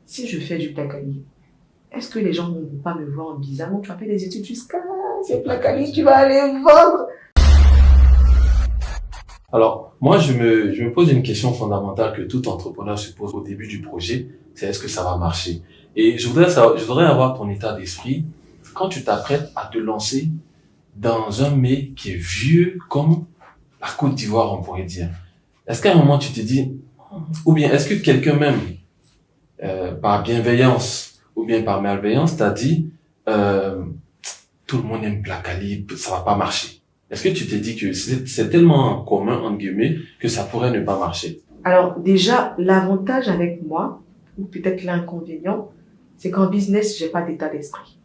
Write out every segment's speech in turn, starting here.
si je fais du placali, est-ce que les gens ne vont pas me voir en bizarre? Non, tu as fait des études jusqu'à ces placali, tu vas aller vendre. Alors, moi, je me pose une question fondamentale que tout entrepreneur se pose au début du projet, c'est est-ce que ça va marcher? Et je voudrais avoir ton état d'esprit quand tu t'apprêtes à te lancer dans un mets qui est vieux comme la Côte d'Ivoire, on pourrait dire. Est-ce qu'à un moment tu te dis, ou bien est-ce que quelqu'un même, par bienveillance ou bien par malveillance, t'a dit, tout le monde aime placali, ça va pas marcher? Est-ce que tu t'es dit que c'est tellement commun, entre guillemets, que ça pourrait ne pas marcher? Alors déjà, l'avantage avec moi, ou peut-être l'inconvénient, c'est qu'en business, j'ai pas d'état d'esprit.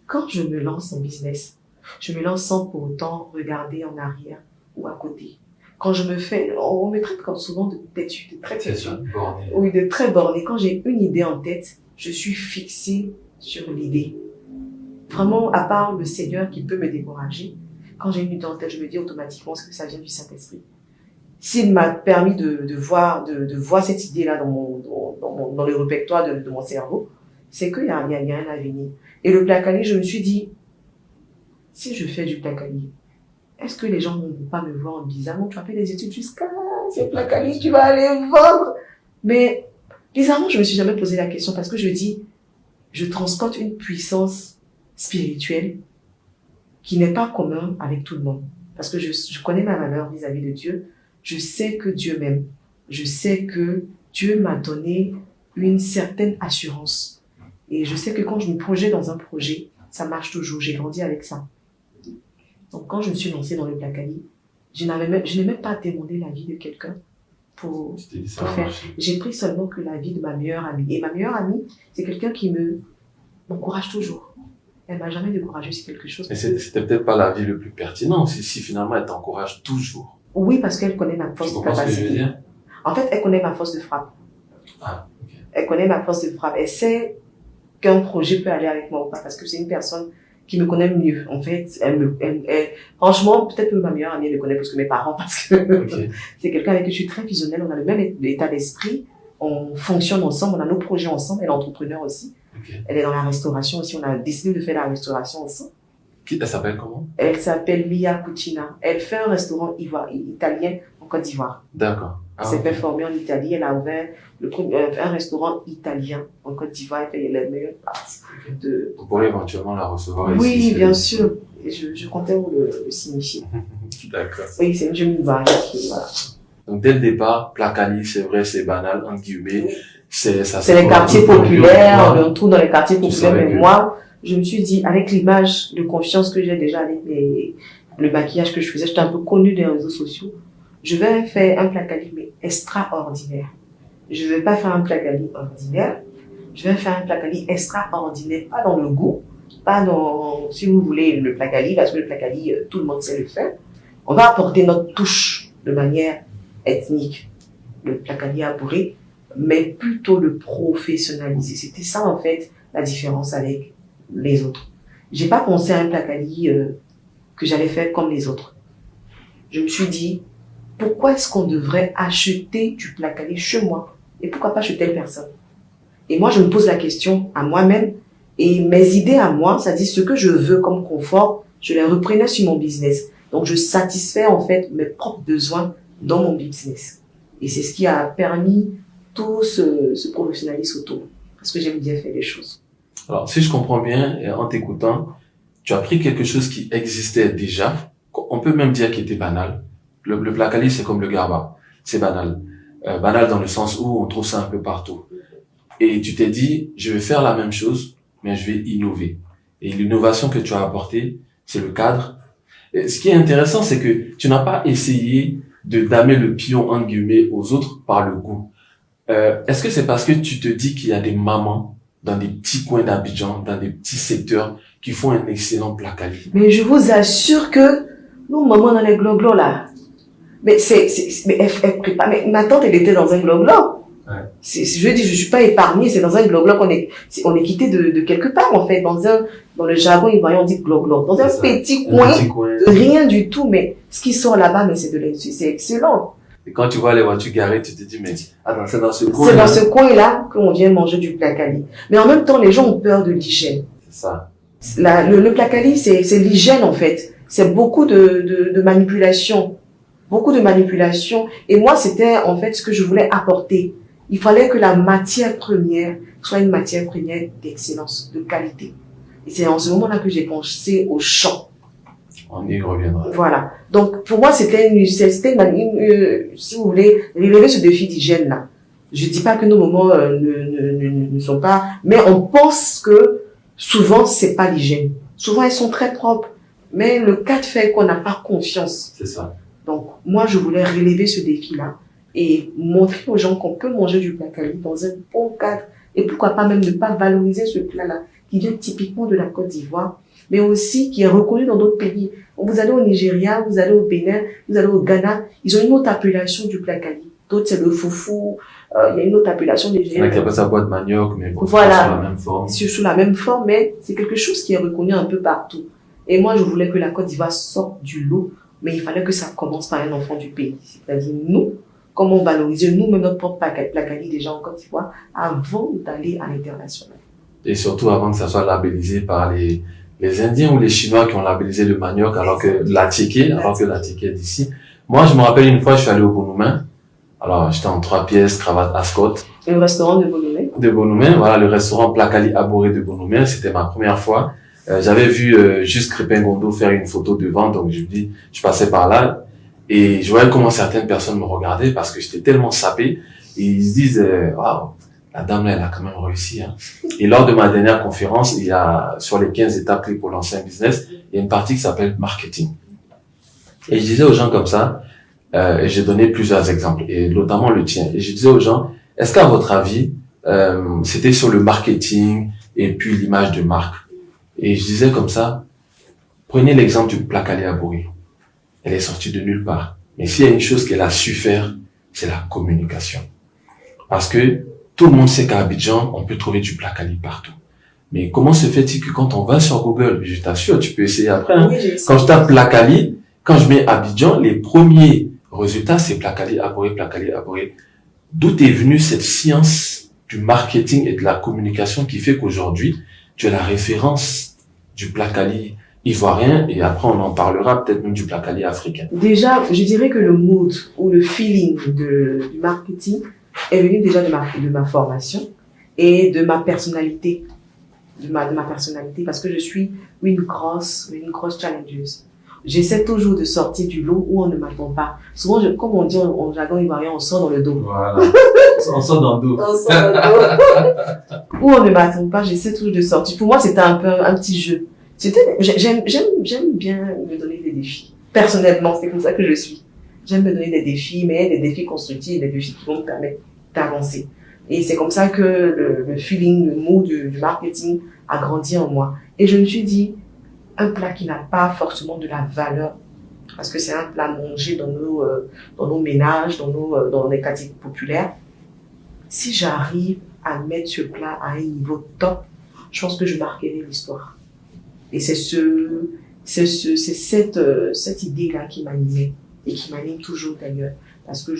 Quand je me lance en business, je me lance sans pour autant regarder en arrière ou à côté. Quand je me fais, on me traite comme souvent de têtu, de très têtu. Oui, de très borné. Quand j'ai une idée en tête, je suis fixée sur l'idée. Vraiment, à part le Seigneur qui peut me décourager, quand j'ai une idée en tête, je me dis automatiquement que ça vient du Saint-Esprit. S'il m'a permis de voir cette idée-là dans le répertoire de mon cerveau, c'est qu'il y a un avenir. Et le placali, je me suis dit, si je fais du placali, est-ce que les gens ne vont pas me voir en bizarre? Non, tu as fait des études jusqu'à ces placali, tu vas aller vendre. Mais bizarrement, je me suis jamais posé la question parce que je dis, je transporte une puissance spirituelle qui n'est pas commune avec tout le monde. Parce que je connais ma valeur vis-à-vis de Dieu. Je sais que Dieu m'aime. Je sais que Dieu m'a donné une certaine assurance. Et je sais que quand je me projette dans un projet, ça marche toujours. J'ai grandi avec ça. Donc quand je me suis lancée dans le placali, je n'ai même pas demandé l'avis de quelqu'un pour faire. J'ai pris seulement que l'avis de ma meilleure amie. Et ma meilleure amie, c'est quelqu'un qui m'encourage toujours. Elle m'a jamais découragée sur quelque chose. Mais c'était peut-être pas l'avis le plus pertinent si finalement elle t'encourage toujours. Oui, parce qu'elle connaît ma force de capacité. Ce que je veux dire? En fait, elle connaît ma force de frappe. Ah, ok. Elle connaît ma force de frappe. Elle sait qu'un projet peut aller avec moi ou pas, parce que c'est une personne qui me connaît mieux. En fait, franchement, peut-être que ma meilleure amie me connaît plus que mes parents, parce que okay. C'est quelqu'un avec qui je suis très fusionnelle. On a le même état d'esprit. On fonctionne ensemble. On a nos projets ensemble. Elle est entrepreneur aussi. Okay. Elle est dans la restauration aussi. On a décidé de faire la restauration ensemble. Elle s'appelle comment? Elle s'appelle Mia Cucina. Elle fait un restaurant italien en Côte d'Ivoire. D'accord. Elle s'est fait former en Italie. Elle a ouvert un restaurant italien en Côte d'Ivoire. Elle fait les meilleures parties. Vous pourrez éventuellement la recevoir ici. Oui, bien sûr. Et je comptais vous le signifier. D'accord. Oui, c'est une jeune voilà. Donc, dès le départ, placali, c'est vrai, c'est banal, entre guillemets. Oui. C'est les quartiers populaires. On trouve dans les quartiers populaires. Mais moi, je me suis dit, avec l'image de confiance que j'ai déjà avec le maquillage que je faisais, j'étais un peu connue des réseaux sociaux. Je vais faire un placali, mais extraordinaire. Je vais pas faire un placali ordinaire. Je vais faire un placali extraordinaire. Pas dans le goût, pas dans, si vous voulez, le placali, parce que le placali, tout le monde sait le faire. On va apporter notre touche de manière ethnique. Le placali abouré, mais plutôt le professionnaliser. C'était ça, en fait, la différence avec les autres. J'ai pas pensé à un placali que j'allais faire comme les autres. Je me suis dit, pourquoi est-ce qu'on devrait acheter du placali chez moi et pourquoi pas chez telle personne? Et moi, je me pose la question à moi-même et mes idées à moi, c'est-à-dire ce que je veux comme confort, je les reprenais sur mon business. Donc, je satisfais en fait mes propres besoins dans mon business. Et c'est ce qui a permis tout ce professionnalisme autour. Parce que j'aime bien faire les choses. Alors, si je comprends bien, en t'écoutant, tu as pris quelque chose qui existait déjà. On peut même dire qu'il était banal. Le placali, c'est comme le garba. C'est banal. Banal dans le sens où on trouve ça un peu partout. Et tu t'es dit, je vais faire la même chose, mais je vais innover. Et l'innovation que tu as apportée, c'est le cadre. Et ce qui est intéressant, c'est que tu n'as pas essayé de damer le pion, entre guillemets, aux autres par le goût. Est-ce que c'est parce que tu te dis qu'il y a des mamans dans des petits coins d'Abidjan, dans des petits secteurs, qui font un excellent placali? Mais je vous assure que nos mamans dans les gloglos là, mais mais ma tante elle était dans un gloglo. Ouais. Je veux dire, je suis pas épargnée, c'est dans un gloglo qu'on est quitté de quelque part en fait, dans le jargon ivoirien on dit gloglo, dans un petit coin, rien du tout, mais ce qui sort là-bas, mais c'est excellent. Et quand tu vois les voitures garées, tu te dis, mais attends, c'est dans ce coin. C'est dans ce coin-là qu'on vient manger du placali. Mais en même temps, les gens ont peur de l'hygiène. C'est ça. Le placali, c'est l'hygiène en fait. C'est beaucoup de manipulation. Beaucoup de manipulation. Et moi, c'était en fait ce que je voulais apporter. Il fallait que la matière première soit une matière première d'excellence, de qualité. Et c'est en ce moment-là que j'ai pensé au champ. On y reviendra. Voilà. Donc, pour moi, c'était si vous voulez, relever ce défi d'hygiène-là. Je dis pas que nos moments ne sont pas, mais on pense que souvent, c'est pas l'hygiène. Souvent, elles sont très propres, mais le cas de fait qu'on n'a pas confiance. C'est ça. Donc, moi, je voulais relever ce défi-là et montrer aux gens qu'on peut manger du placali dans un bon cadre et pourquoi pas même ne pas valoriser ce plat-là qui vient typiquement de la Côte d'Ivoire, mais aussi qui est reconnu dans d'autres pays. Vous allez au Nigeria, vous allez au Bénin, vous allez au Ghana, ils ont une autre appellation du placali. D'autres, c'est le foufou, il y a une autre appellation Il y en a qui appellent ça boîte de manioc, mais bon, voilà. c'est sous la même forme. C'est sous la même forme, mais c'est quelque chose qui est reconnu un peu partout. Et moi, je voulais que la Côte d'Ivoire sorte du lot, mais il fallait que ça commence par un enfant du pays. C'est-à-dire nous, comment valoriser nous-mêmes notre propre placali déjà en Côte d'Ivoire avant d'aller à l'international. Et surtout avant que ça soit labellisé par les Indiens ou les Chinois qui ont labellisé le manioc alors que l'attiéké est d'ici. Moi, je me rappelle une fois, je suis allé au Bonoumin. Alors, j'étais en 3 pièces, cravate ascot. Le restaurant de Bonoumin. De Bonoumin, voilà, le restaurant Placali Aboré de Bonoumin. C'était ma première fois. J'avais vu juste Crépin Gondo faire une photo devant, donc je me dis, je passais par là et je voyais comment certaines personnes me regardaient parce que j'étais tellement sapé et ils se disent, waouh, la dame là, elle a quand même réussi. Hein. Et lors de ma dernière conférence, il y a sur les 15 étapes clés pour lancer un business, il y a une partie qui s'appelle marketing. Et je disais aux gens comme ça, et j'ai donné plusieurs exemples, et notamment le tien. Et je disais aux gens, est-ce qu'à votre avis, c'était sur le marketing et puis l'image de marque? Et je disais comme ça, prenez l'exemple du Placali Aboré. Elle est sortie de nulle part. Mais s'il y a une chose qu'elle a su faire, c'est la communication. Parce que tout le monde sait qu'à Abidjan, on peut trouver du placali partout. Mais comment se fait-il que quand on va sur Google, je t'assure, tu peux essayer après, hein, Oui, quand je tape placali, quand je mets Abidjan, les premiers résultats, c'est placali Aboré, placali Aboré. D'où est venue cette science du marketing et de la communication qui fait qu'aujourd'hui, tu es la référence du placali ivoirien et après on en parlera peut-être même du placali africain. Déjà, je dirais que le mood ou le feeling du marketing est venu déjà de ma formation et de ma personnalité. De ma personnalité, parce que je suis une grosse challengeuse. J'essaie toujours de sortir du lot où on ne m'attend pas. Souvent, comme on dit en jargon ivoirien, on sort dans le dos. Voilà. On sort dans le dos. On sort dans le dos. Où on ne m'attend pas, j'essaie toujours de sortir. Pour moi, c'était un peu un petit jeu. J'aime bien me donner des défis. Personnellement, c'est comme ça que je suis. J'aime me donner des défis, mais des défis constructifs, des défis qui vont me permettre d'avancer. Et c'est comme ça que le feeling, le mood du marketing a grandi en moi. Et je me suis dit, un plat qui n'a pas forcément de la valeur, parce que c'est un plat mangé dans nos ménages, dans les quartiers populaires. Si j'arrive à mettre ce plat à un niveau top, je pense que je marquerai l'histoire. Et c'est cette idée-là qui m'animait et qui m'anime toujours d'ailleurs, parce que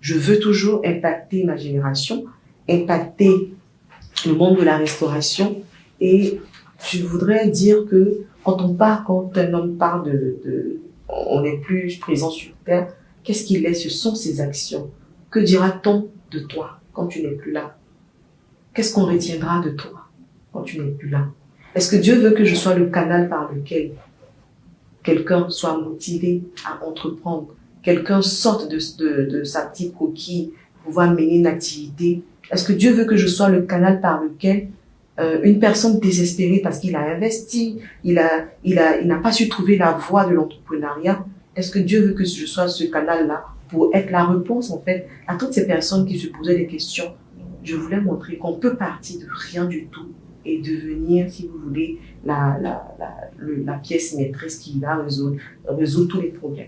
je veux toujours impacter ma génération, impacter le monde de la restauration. Et je voudrais dire que quand un homme parle on n'est plus présent sur terre, qu'est-ce qu'il est? Ce sont ses actions. Que dira-t-on de toi quand tu n'es plus là? Qu'est-ce qu'on retiendra de toi quand tu n'es plus là? Est-ce que Dieu veut que je sois le canal par lequel quelqu'un soit motivé à entreprendre? Quelqu'un sorte de sa petite coquille pour pouvoir mener une activité? Est-ce que Dieu veut que je sois le canal par lequel une personne désespérée parce qu'il a investi, il n'a pas su trouver la voie de l'entrepreneuriat, est-ce que Dieu veut que je sois ce canal-là pour être la réponse en fait à toutes ces personnes qui se posaient des questions? Je voulais montrer qu'on peut partir de rien du tout et devenir, si vous voulez, la pièce maîtresse qui va résoudre tous les problèmes.